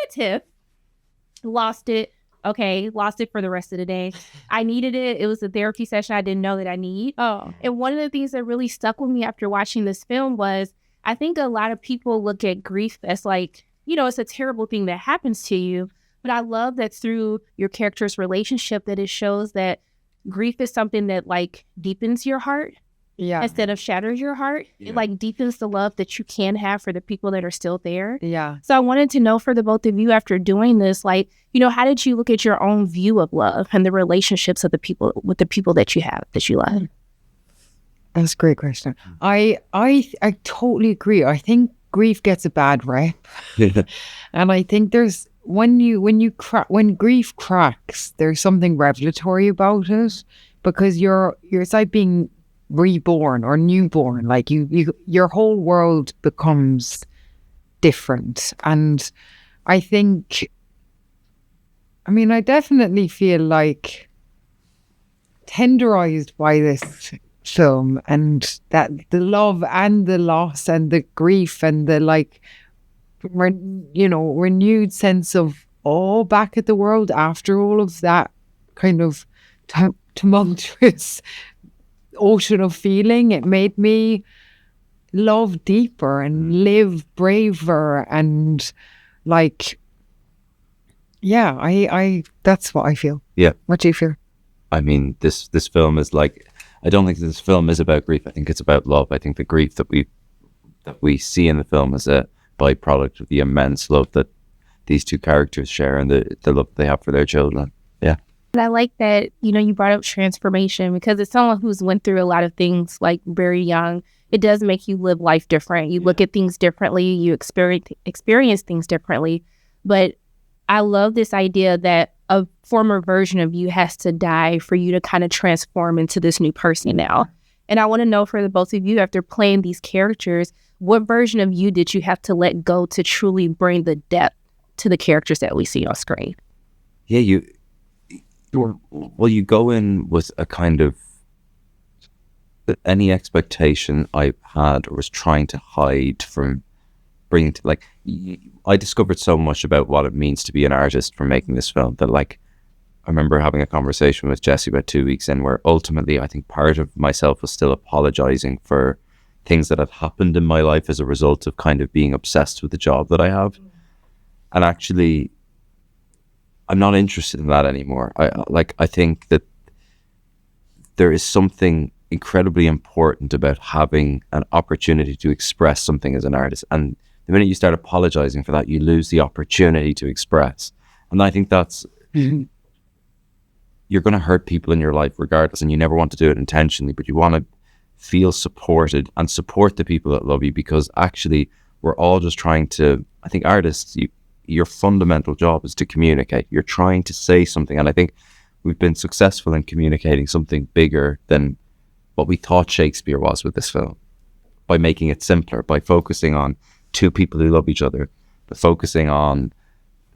tiff, lost it. Okay, lost it for the rest of the day. I needed it. It was a therapy session I didn't know that I need. Oh. And one of the things that really stuck with me after watching this film was I think a lot of people look at grief as like, you know, it's a terrible thing that happens to you. But I love that through your character's relationship that it shows that grief is something that like deepens your heart. Yeah. Instead of shatters your heart, it like deepens the love that you can have for the people that are still there. Yeah. So I wanted to know for the both of you after doing this, like, you know, how did you look at your own view of love and the relationships of the people with the people that you have that you love? That's a great question. I totally agree. I think grief gets a bad rep, and I think there's when grief cracks, there's something revelatory about it because it's like being reborn or newborn. Like your whole world becomes different, and I definitely feel like tenderized by this film, and that the love and the loss and the grief and the like renewed sense of awe back at the world after all of that kind of tumultuous ocean of feeling. It made me love deeper and live braver, and like, yeah, I that's what I feel. Yeah. What do you feel? I mean, this film is like, I don't think this film is about grief. I think it's about love. I think the grief that we see in the film is a byproduct of the immense love that these two characters share and the love they have for their children. Yeah. And I like that, you know, you brought up transformation because as someone who's went through a lot of things like very young, it does make you live life different. You look at things differently, you experience things differently. But I love this idea that a former version of you has to die for you to kind of transform into this new person now. And I want to know for the both of you, after playing these characters, what version of you did you have to let go to truly bring the depth to the characters that we see on screen? Yeah, you go in with a kind of any expectation I had or was trying to hide from bringing to, like, I discovered so much about what it means to be an artist from making this film that, like, I remember having a conversation with Jessie about 2 weeks in where ultimately I think part of myself was still apologizing for things that had happened in my life as a result of kind of being obsessed with the job that I have. And actually, I'm not interested in that anymore. I think that there is something incredibly important about having an opportunity to express something as an artist. And the minute you start apologizing for that, you lose the opportunity to express. And I think that's, you're going to hurt people in your life regardless, and you never want to do it intentionally, but you want to feel supported and support the people that love you, because actually we're all just trying to, I think artists, your fundamental job is to communicate. You're trying to say something. And I think we've been successful in communicating something bigger than what we thought Shakespeare was with this film, by making it simpler, by focusing on two people who love each other, but focusing on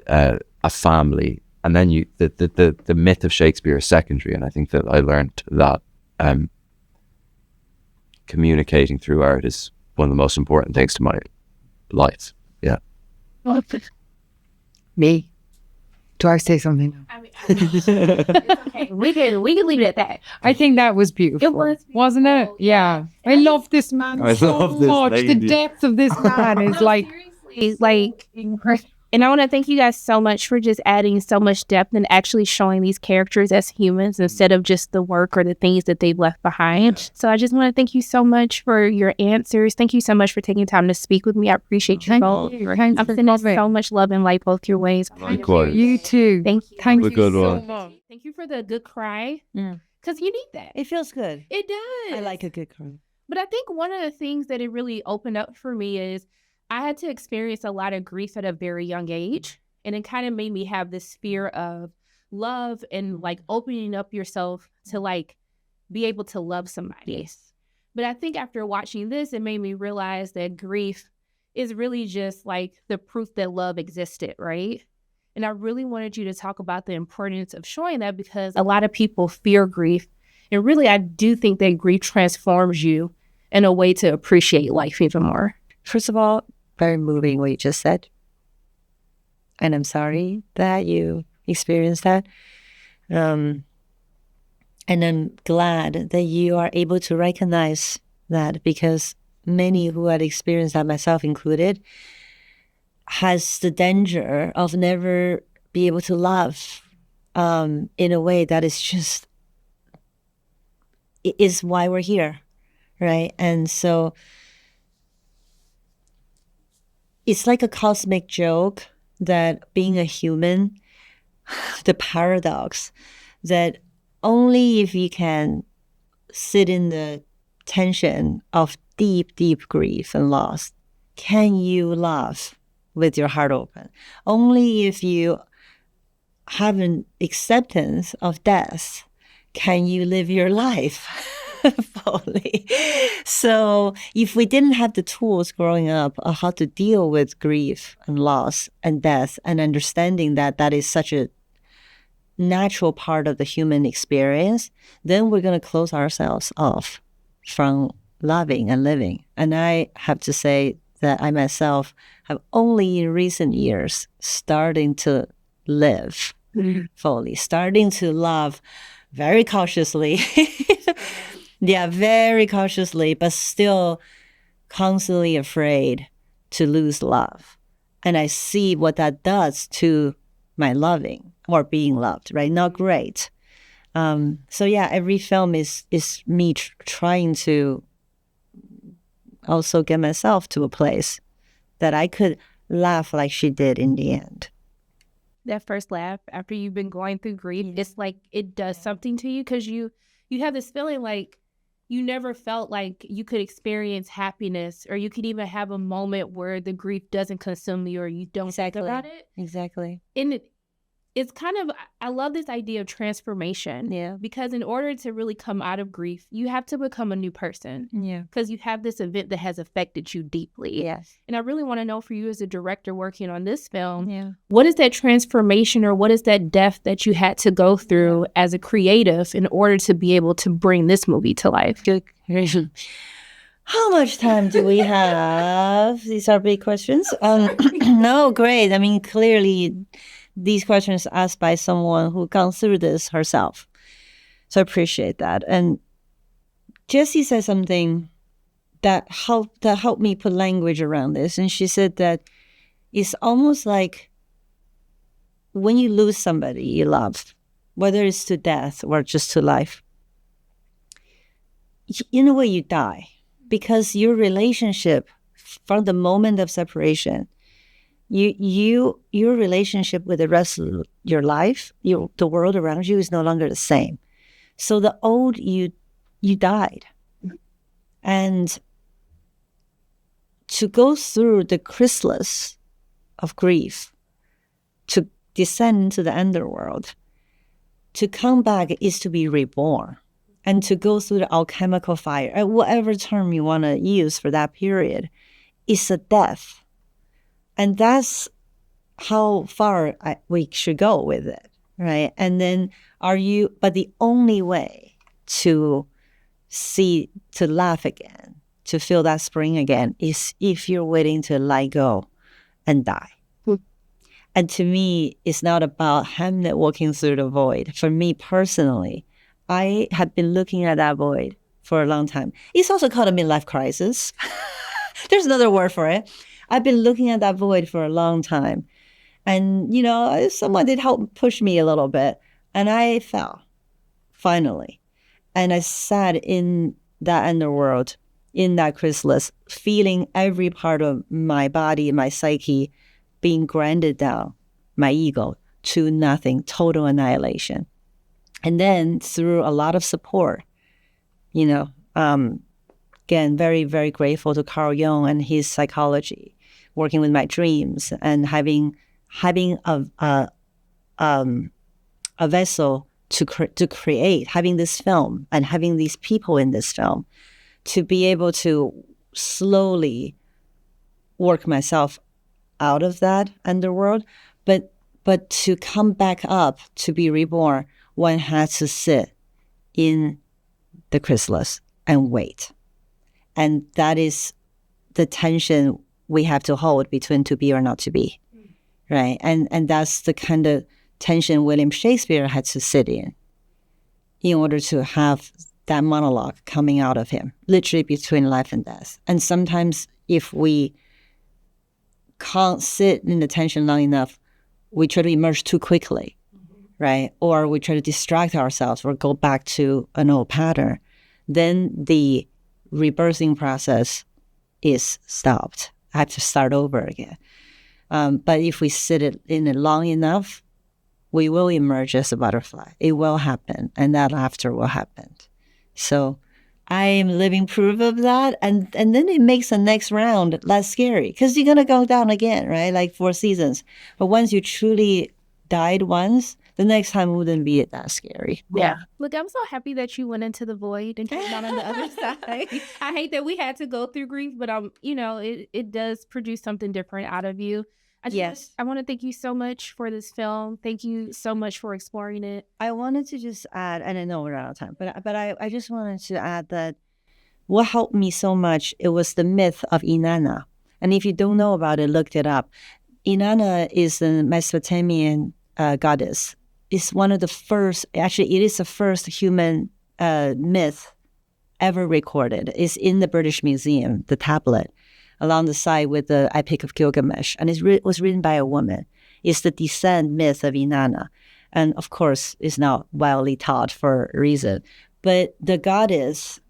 a family. And then the myth of Shakespeare is secondary. And I think that I learned that communicating through art is one of the most important things to my life. Yeah. Me? Do I say something? I mean, it's okay. We can leave it at that. I think that was beautiful. It was beautiful, wasn't it? Yeah. I love this man so much. lady. The depth of this man is like, seriously, like incredible. And I want to thank you guys so much for just adding so much depth and actually showing these characters as humans instead of just the work or the things that they've left behind. Yeah. So I just want to thank you so much for your answers. Thank you so much for taking time to speak with me. I appreciate you both. I'm sending so much love and light both your ways. Likewise. You too. Thank you. Thank you so much. Thank you for the good cry. Because you need that. It feels good. It does. I like a good cry. But I think one of the things that it really opened up for me is I had to experience a lot of grief at a very young age. And it kind of made me have this fear of love and like opening up yourself to like be able to love somebody. But I think after watching this, it made me realize that grief is really just like the proof that love existed, right? And I really wanted you to talk about the importance of showing that, because a lot of people fear grief. And really, I do think that grief transforms you in a way to appreciate life even more. First of all, very moving what you just said. and I'm sorry that you experienced that. And I'm glad that you are able to recognize that, because many who had experienced that, myself included, has the danger of never be able to love in a way that is just, is why we're here, right? And so it's like a cosmic joke that being a human, the paradox that only if you can sit in the tension of deep, deep grief and loss can you love with your heart open. Only if you have an acceptance of death can you live your life fully. So if we didn't have the tools growing up of how to deal with grief and loss and death, and understanding that that is such a natural part of the human experience, then we're going to close ourselves off from loving and living. And I have to say that I myself have only in recent years starting to live fully, starting to love very cautiously. Yeah, very cautiously, but still constantly afraid to lose love. And I see what that does to my loving or being loved, right? Not great. So yeah, every film is me trying to also get myself to a place that I could laugh like she did in the end. That first laugh after you've been going through grief, it's like it does something to you, because you have this feeling like you never felt like you could experience happiness, or you could even have a moment where the grief doesn't consume you, or you don't think about it. Exactly. And it's kind of, I love this idea of transformation. Yeah. Because in order to really come out of grief, you have to become a new person. Yeah. Because you have this event that has affected you deeply. Yes. And I really want to know, for you as a director working on this film, Yeah. what is that transformation, or what is that death that you had to go through as a creative in order to be able to bring this movie to life? Good. How much time do we have? These are big questions. No, great. I mean, clearly these questions asked by someone who gone through this herself. So I appreciate that. And Jessie said something that helped me put language around this. And she said that it's almost like when you lose somebody you love, whether it's to death or just to life, in a way you die, because your relationship from the moment of separation, your relationship with the rest of your life, the world around you, is no longer the same. So the old you died. And to go through the chrysalis of grief, to descend into the underworld, to come back is to be reborn, and to go through the alchemical fire, whatever term you want to use for that period, is a death. And that's how far we should go with it, right? And then but the only way to laugh again, to feel that spring again, is if you're willing to let go and die. And to me, it's not about Hamnet walking through the void. For me personally, I have been looking at that void for a long time. It's also called a midlife crisis. There's another word for it. I've been looking at that void for a long time. And, someone did help push me a little bit. And I fell, finally. And I sat in that underworld, in that chrysalis, feeling every part of my body, my psyche, being grinded down, my ego, to nothing, total annihilation. And then through a lot of support, again, very, very grateful to Carl Jung and his psychology, working with my dreams and having a vessel to create, having this film and having these people in this film, to be able to slowly work myself out of that underworld, but to come back up, to be reborn, one has to sit in the chrysalis and wait. And that is the tension we have to hold between to be or not to be, right? And that's the kind of tension William Shakespeare had to sit in order to have that monologue coming out of him, literally between life and death. And sometimes if we can't sit in the tension long enough, we try to emerge too quickly, right? Or we try to distract ourselves or go back to an old pattern. Then the rebirthing process is stopped. I have to start over again. But if we sit in it long enough, we will emerge as a butterfly. It will happen, and that laughter will happen. So I am living proof of that. And then it makes the next round less scary because you're going to go down again, right? Like 4 seasons. But once you truly died once, the next time wouldn't be that scary. Yeah. Look, I'm so happy that you went into the void and came out on the other side. I hate that we had to go through grief, but it does produce something different out of you. I want to thank you so much for this film. Thank you so much for exploring it. I wanted to just add, and I know we're out of time, but I just wanted to add that what helped me so much, it was the myth of Inanna. And if you don't know about it, look it up. Inanna is a Mesopotamian goddess. It's one of the first, actually, it is the first human myth ever recorded. It's in the British Museum, the tablet, along the side with the Epic of Gilgamesh. And it was written by a woman. It's the descent myth of Inanna. And of course, it's not widely taught for a reason. But the goddess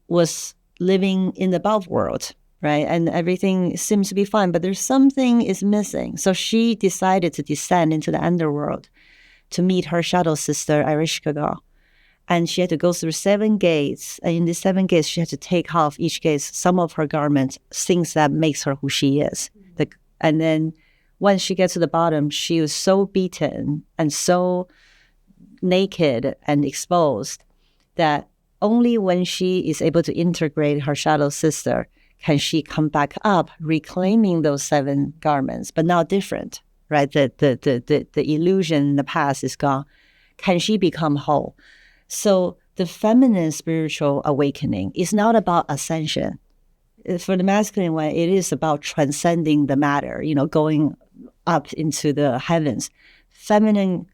was living in the above world, right? And everything seems to be fine, but there's something is missing. So she decided to descend into the underworld to meet her shadow sister, Ereshkigal. And she had to go through 7 gates. And in these 7 gates, she had to take off each gate some of her garments, things that makes her who she is. And then once she gets to the bottom, she was so beaten and so naked and exposed that only when she is able to integrate her shadow sister can she come back up, reclaiming those 7 garments, but now different, right? The illusion in the past is gone. Can she become whole? So the feminine spiritual awakening is not about ascension. For the masculine one, it is about transcending the matter, going up into the heavens. Feminine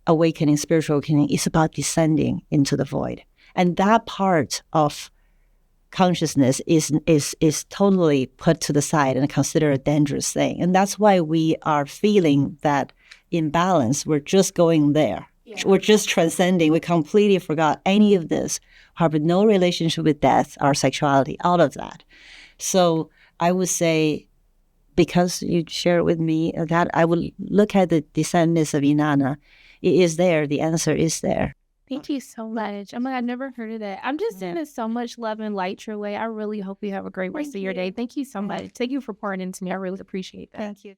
awakening, spiritual awakening, is about descending into the void. And that part of consciousness is totally put to the side and considered a dangerous thing. And that's why we are feeling that imbalance. We're just going there. Yeah. We're just transcending. We completely forgot any of this. Have no relationship with death, our sexuality, all of that. So I would say, because you shared with me that, I would look at the descent myth of Inanna. It is there. The answer is there. Thank you so much. I've never heard of that. I'm just sending so much love and light your way. I really hope you have a great rest of your day. Thank you so much. Thank you for pouring into me. I really appreciate that. Thank you.